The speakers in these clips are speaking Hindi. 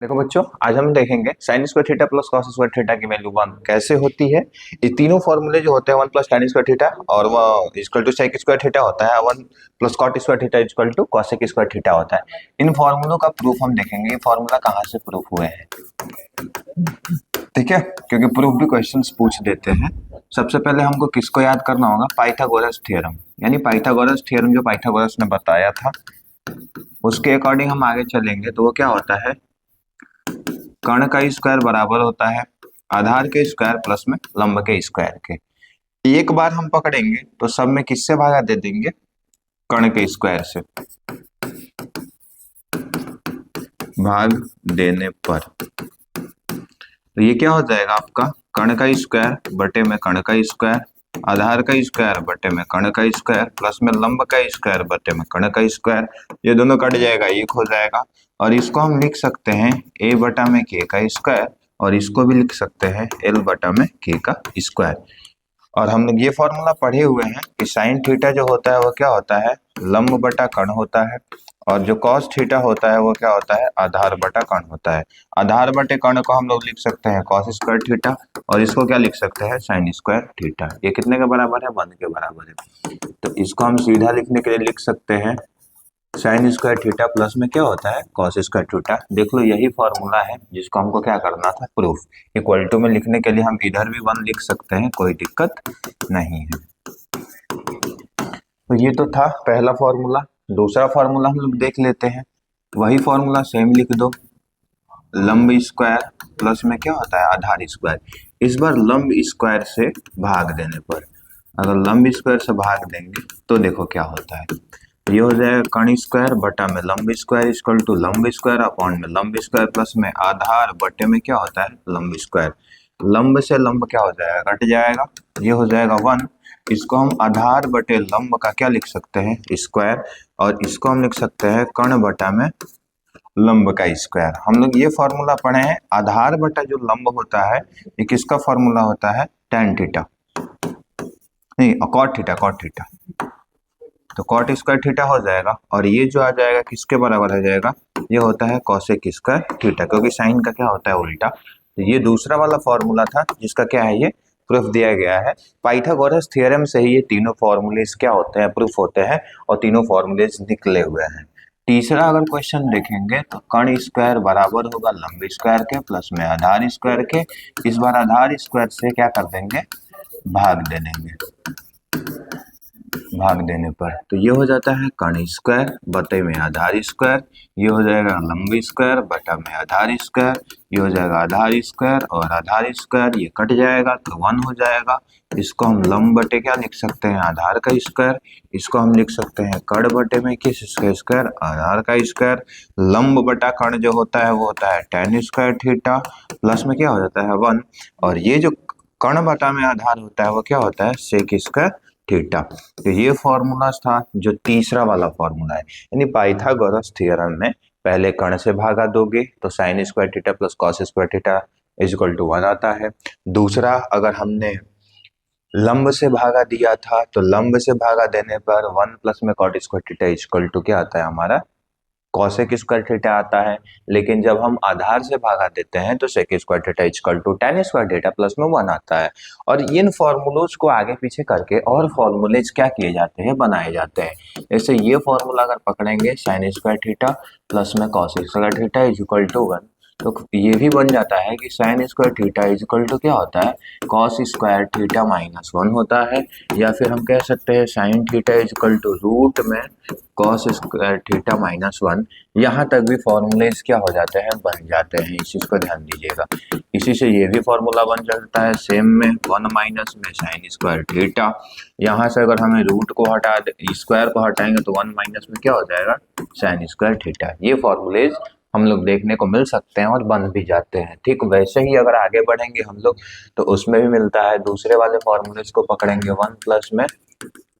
देखो बच्चों, आज हम देखेंगे sign square theta plus cos square theta की वैल्यू 1 कैसे होती है। ये तीनों फॉर्मूले जो होते हैं 1 प्लस tan स्क्वायर थीटा और वो equal to sec square theta होता है, 1 plus cot square theta equal to cosec square theta होता है। इन फॉर्मूलों का प्रूफ हम देखेंगे, ये फॉर्मूला कहाँ से प्रूफ हुए हैं। ठीक है, क्योंकि प्रूफ भी क्वेश्चंस पूछ देते हैं। सबसे पहले हमको किसको याद करना होगा, पाइथागोरस थ्योरम। यानी पाइथागोरस थ्योरम जो पाइथागोरस ने बताया था उसके अकॉर्डिंग हम आगे चलेंगे। तो वो क्या होता है, कर्ण का स्क्वायर बराबर होता है आधार के स्क्वायर प्लस में लंब के स्क्वायर के। एक बार हम पकड़ेंगे तो सब में किससे भागा दे देंगे, कर्ण के स्क्वायर से भाग देने पर। तो ये क्या हो जाएगा आपका, कर्ण का स्क्वायर बटे में कर्ण का स्क्वायर, आधार का स्क्वायर बटे में कर्ण का स्क्वायर प्लस में लंब का स्क्वायर बटे में कर्ण का स्क्वायर। ये दोनों कट जाएगा, एक हो जाएगा। और इसको हम लिख सकते हैं a बटा में k का स्क्वायर, और इसको भी लिख सकते हैं l बटा में k का स्क्वायर। और हम लोग ये फॉर्मूला पढ़े हुए हैं कि साइन थीटा जो होता है वो क्या होता है, लंब बटा कर्ण होता है, और जो कॉस थीटा होता है वो क्या होता है, आधार बटा कर्ण होता है। आधार बटे कर्ण को हम लोग लिख सकते हैं कॉस स्क्वायर थीटा, और इसको क्या लिख सकते हैं, साइन स्क्वायर थीटा। ये कितने के बराबर है, 1 के बराबर है। तो इसको हम सीधा लिखने के लिए लिख सकते हैं साइन स्क्वायर थीटा प्लस में क्या होता है, कॉस स्क्वायर थीटा। देख लो, यही फॉर्मूला है जिसको हमको क्या करना था, प्रूफ। इक्वल टू में लिखने के लिए हम इधर भी 1 लिख सकते हैं, कोई दिक्कत नहीं है। तो ये तो था पहला फॉर्मूला। दूसरा फॉर्मूला हम लोग देख लेते हैं, वही फॉर्मूला सेम लिख दो, लंब स्क्वायर प्लस में क्या होता है, आधार स्क्वायर। इस बार लंब स्क्वायर से भाग देने पर, अगर लंब स्क्वायर से भाग देंगे तो देखो क्या होता है। ये हो जाएगा कर्ण स्क्वायर बटा में लंब स्क्वायर इक्वल टू लंब स्क्वायर अपॉन में लंब स्क्वायर प्लस में आधार बटे में क्या होता है, लंब स्क्वायर। लंब से लंब क्या हो जाएगा, कट जाएगा, ये हो जाएगा 1। इसको हम आधार बटे लंब का क्या लिख सकते हैं, स्क्वायर, और इसको हम लिख सकते हैं कर्ण बटा में लंब का स्क्वायर। हम लोग ये फॉर्मूला पढ़े हैं, आधार बटा जो लंब होता है ये किसका फॉर्मूला होता है, tan थीटा, नहीं कॉट थीटा, कॉट थीटा। तो कॉट स्क्वायर थीटा हो जाएगा, और ये जो आ जाएगा किसके बराबर हो जाएगा, ये होता है कॉसेक स्क्वायर थीटा, क्योंकि साइन का क्या होता है, उल्टा। तो ये दूसरा वाला फॉर्मूला था जिसका क्या है, ये प्रूफ दिया गया है। पाइथागोरस थ्योरम से ही ये तीनों फॉर्मूलेज क्या होते हैं, प्रूफ होते हैं, और तीनों फॉर्मूलेज निकले हुए हैं। तीसरा अगर क्वेश्चन देखेंगे तो कर्ण स्क्वायर बराबर होगा लंब स्क्वायर के प्लस में आधार स्क्वायर के। इस बार आधार स्क्वायर से क्या कर देंगे, भाग दे देंगे, भाग देने पर। तो ये हो जाता है कर्ण स्क्वायर बटे में आधार स्क्वायर, ये हो जाएगा लंब स्क्वायर बटा में आधार स्क्वायर, ये हो जाएगा आधार स्क्वायर और आधार स्क्वायर, ये कट जाएगा तो 1 हो जाएगा। इसको हम लंब बटे क्या लिख सकते हैं, आधार का स्क्वायर। इसको हम लिख सकते हैं कर्ण बटे में किस स्क्वायर, आधार का स्क्वायर। लंब बटा कर्ण जो होता है वो होता है tan स्क्वायर थीटा, प्लस में क्या हो जाता है 1, और ये जो कर्ण बटा में आधार होता है वो क्या होता है, सेक स्क्वायर थीटा। तो ये फॉर्मूला था जो तीसरा वाला फॉर्मूला है। यानी पाइथागोरस थ्योरम में पहले कर्ण से भागा दोगे तो sine square theta plus cos square theta is equal to 1 आता है। दूसरा, अगर हमने लंब से भागा दिया था तो लंब से भागा देने पर 1 प्लस में cot square theta is equal to क्या आता है, हमारा कॉसेक स्क्वायर थीटा आता है। लेकिन जब हम आधार से भागा देते हैं तो sec square theta equal to tan square theta plus में 1 आता है। और इन फॉर्मूलोज को आगे पीछे करके और फॉर्मूलेज क्या किए जाते हैं, बनाए जाते हैं। जैसे ये फॉर्मूला अगर पकड़ेंगे साइन स्क्वायर थीटा प्लस में cos square theta is equal to 1, तो ये भी बन जाता है कि sine square theta is equal to क्या होता है, कॉस स्क्वायर थीटा माइनस 1 होता है। या फिर हम कह सकते हैं sine theta is equal to root में कॉस स्क्वायर थीटा माइनस 1। यहाँ तक भी फॉर्मूलेज क्या हो जाते हैं, बन जाते हैं। इस चीज को ध्यान दीजिएगा। इसी से ये भी फॉर्मूला बन जाता है सेम में 1 माइनस में साइन स्क्वायर थीटा। यहाँ से अगर हमें रूट को हटा दे, स्क्वायर को हटाएंगे तो 1 माइनस में क्या हो जाएगा, साइन स्क्वायर थीटा। ये फॉर्मूलेज हम लोग देखने को मिल सकते हैं और बन भी जाते हैं। ठीक वैसे ही अगर आगे बढ़ेंगे हम लोग तो उसमें भी मिलता है। दूसरे वाले फॉर्मूलेज को पकड़ेंगे, 1 प्लस में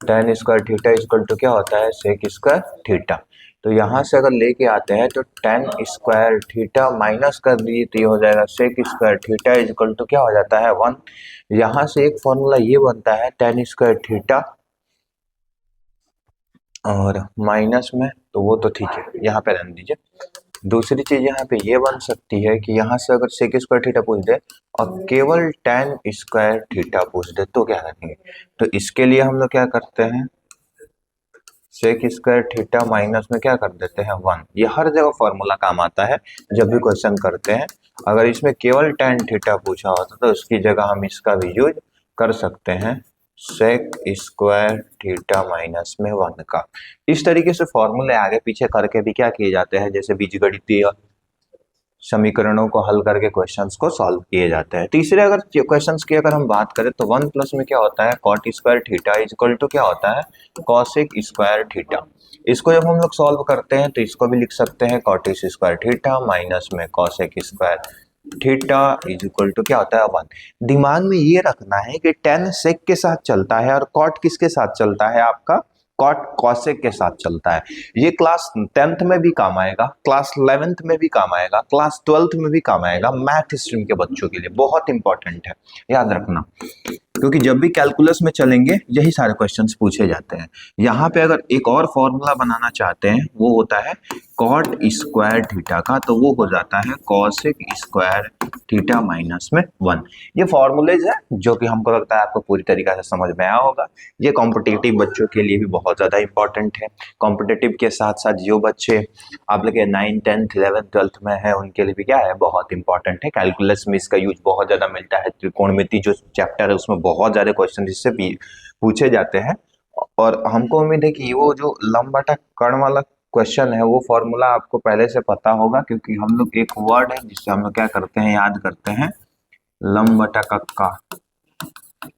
tan square theta equal to क्या होता है, सेक स्क्वायर थीटा। तो यहाँ से अगर लेके आते हैं तो tan स्क्वायर थीटा माइनस कर दीजिए तो ये हो जाएगा sec square theta equal to क्या हो जाता है, 1। यहाँ से एक फॉर्मूला ये बनता है tan स्क्वायर थीटा और माइनस में, तो वो तो ठीक है, यहाँ पे रहने दीजिए। दूसरी चीज यहाँ पे ये बन सकती है कि यहाँ से अगर सेक स्क्वायर थीटा पूछ दे और केवल टेन स्क्वायर थीटा पूछ दे तो क्या करेंगे। तो इसके लिए हम लोग क्या करते हैं, सेक स्क्वायर थीटा माइनस में क्या कर देते हैं 1। ये हर जगह फॉर्मूला काम आता है जब भी क्वेश्चन करते हैं। अगर इसमें केवल टेन थीटा पूछा होता तो उसकी जगह हम इसका भी यूज कर सकते हैं, सेक स्क्वायर थीटा माइनस में 1 का। इस तरीके से फॉर्मूले आगे पीछे करके भी क्या किए जाते हैं, जैसे बीजगणितीय समीकरणों को हल करके क्वेश्चंस को सॉल्व किए जाते हैं। तीसरे अगर क्वेश्चंस की अगर हम बात करें तो 1 प्लस में क्या होता है, cot square theta is equal to क्या होता है, कॉसेक स्क्वायर थीटा। इसको जब हम लोग सॉल्व करते हैं तो इसको भी लिख सकते हैं कॉट स्क्वायर थीटा माइनस में cosec square theta is equal to क्या होता है 1। दिमाग में ये रखना है कि टेन सेक के साथ चलता है और कॉट किसके साथ चलता है, आपका कॉट कॉसेक के साथ चलता है। ये क्लास 10th में भी काम आएगा, क्लास 11th में भी काम आएगा, क्लास 12th में भी काम आएगा। मैथ स्ट्रीम के बच्चों के लिए बहुत इंपॉर्टेंट है, याद रखना, क्योंकि जब भी कैलकुलस में चलेंगे यही सारे क्वेश्चंस पूछे जाते हैं। यहाँ पे अगर एक और फॉर्मूला बनाना चाहते हैं वो होता है कॉट स्क्वायर थीटा का, तो वो हो जाता है कॉसेक स्क्वायर थीटा माइनस में 1। ये फॉर्मूलेज है जो कि हमको लगता है आपको पूरी तरीके से समझ में आया होगा। ये कॉम्पिटिटिव बच्चों के लिए भी बहुत ज़्यादा इंपॉर्टेंट है। कॉम्पिटिटिव के साथ साथ जो बच्चे आप लोग 9, 10th, 11th, 12th में है उनके लिए भी क्या है, बहुत इंपॉर्टेंट है। कैलकुलस में इसका यूज बहुत ज़्यादा मिलता है। त्रिकोणमिति जो चैप्टर है उसमें बहुत ज़्यादा क्वेश्चन इससे भी पूछे जाते हैं। और हमको उम्मीद है कि वो जो लंब बटा कर्ण वाला क्वेश्चन है वो फॉर्मूला आपको पहले से पता होगा, क्योंकि हम लोग एक वर्ड है जिससे हम लोग क्या करते हैं, याद करते हैं, लंब बटा कक्का,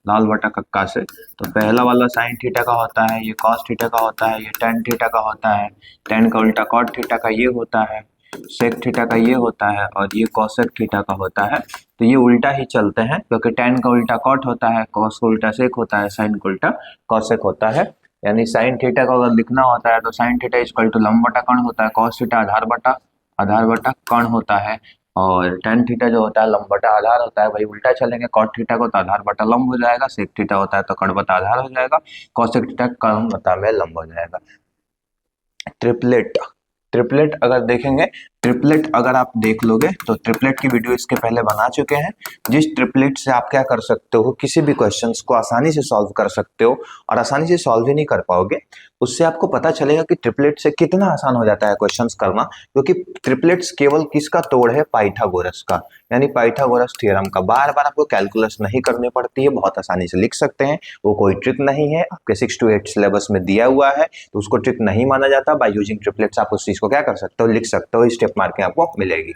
लाल बटा कक्का से। तो पहला वाला साइन थीटा का होता है, ये कॉस थीटा का होता है, ये टेन थीटा का होता है, टेन का उल्टा कॉट थीटा का ये होता है, सेक थीटा का ये होता है और ये कॉसेक थीटा का होता है। तो ये उल्टा ही चलते हैं क्योंकि टेन का उल्टा कॉट होता है, कॉस का उल्टा सेक होता है, साइन का उल्टा कॉसेक होता है। यानी साइन थीटा का अगर लिखना होता है तो साइन थीटा इक्वल टू लंब बटा कर्ण होता है, कॉस थीटा आधार बटा कर्ण होता है, और टेन थीटा जो होता है लंब बटा आधार होता है। भाई उल्टा चलेंगे, कॉट थीटा को तो आधार बटा लंब हो जाएगा, सेक थीटा होता है तो कर्ण बटा आधार हो जाएगा, कॉसेक थीटा कर्ण बटा में लंब हो जाएगा। ट्रिपलेट अगर देखेंगे, ट्रिपलेट अगर आप देख लोगे तो ट्रिपलेट की वीडियो इसके पहले बना चुके हैं। जिस ट्रिपलेट से आप क्या कर सकते हो, किसी भी क्वेश्चंस को आसानी से सॉल्व कर सकते हो। और आसानी से सॉल्व ही नहीं कर पाओगे, उससे आपको पता चलेगा कि ट्रिपलेट से कितना आसान हो जाता है क्वेश्चंस करना। क्योंकि ट्रिपलेट्स केवल किसका तोड़ है, पाइथागोरस का, यानी पाइथागोरस थ्योरम का। बार बार आपको कैलकुलस नहीं करनी पड़ती है, बहुत आसानी से लिख सकते हैं। वो कोई ट्रिक नहीं है, आपके 6 to 8 सिलेबस में दिया हुआ है, तो उसको ट्रिक नहीं माना जाता। बाय यूजिंग ट्रिपलेट्स आप उस चीज को क्या कर सकते हो, लिख सकते हो, स्टेप मार्किंग आपको मिलेगी।